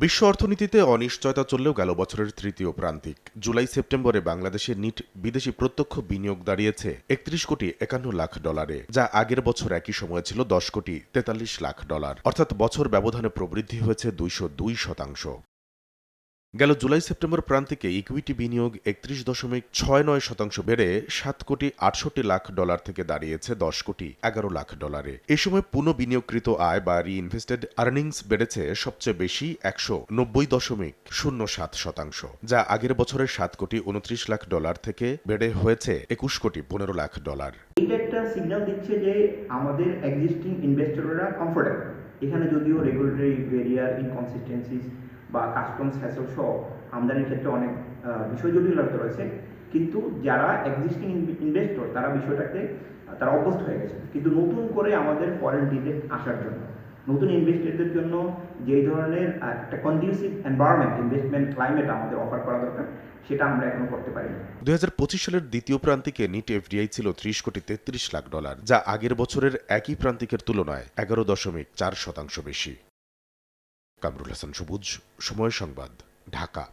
বিশ্ব অর্থনীতিতে অনিশ্চয়তা চললেও গেল বছরের তৃতীয় প্রান্তিক জুলাই সেপ্টেম্বরে বাংলাদেশে নিট বিদেশি প্রত্যক্ষ বিনিয়োগ দাঁড়িয়েছে ৩১,৫১,০০,০০০ যা আগের বছর একই সময়ে ছিল ১০,৪৩,০০,০০০ অর্থাৎ বছর ব্যবধানে প্রবৃদ্ধি হয়েছে ২০২%। গেল জুলাই সেপ্টেম্বর প্রান্তিকে ইকুইটি বিনিয়োগ ৩১.৬৯% বেড়ে $৭,৬৮,০০,০০০ থেকে দাঁড়িয়েছে $10,১১,০০,০০০। এ সময় পুনঃবিনিয়োগকৃত আয় বা রিইনভেস্টেড আর্নিংস বেড়েছে সবচেয়ে বেশি ১৯০.০৭%, যা আগের বছরের $7,২৯,০০,০০০ থেকে বেড়ে হয়েছে $২১,১৫,০০,০০০। এটা একটা সিগন্যাল দিচ্ছে যে আমাদের এক্সিস্টিং ইনভেস্টররা কমফোর্টেবল। এখানে যদিও রেগুলেটরি ব্যারিয়ার, ইনকনসিস্টেন্সিস বা কাস্টমস হ্যাসেল সহ আমদানির ক্ষেত্রে অনেক বিষয় জটিলতা রয়েছে, কিন্তু যারা এক্সিস্টিং ইনভেস্টর তারা বিষয়টাকে তারা অভ্যস্ত হয়ে গেছে। কিন্তু নতুন করে আমাদের ফরেন ডিরেক্ট আসার জন্য, নতুন ইনভেস্টরদের জন্য যেই ধরনের একটা কন্ডিউসিভ এনভায়রনমেন্ট, ইনভেস্টমেন্ট ক্লাইমেট আমাদের অফার করা দরকার, সেটা আমরা এখনো করতে পারিনি। ২০২৫ সালের দ্বিতীয় প্রান্তিকে নিট এফডিআই ছিল $৩০,৩৩,০০,০০০, যা আগের বছরের একই প্রান্তিকের তুলনায় ১১.৪% বেশি। কামরুল হাসান সবুজ, সময় সংবাদ, ঢাকা।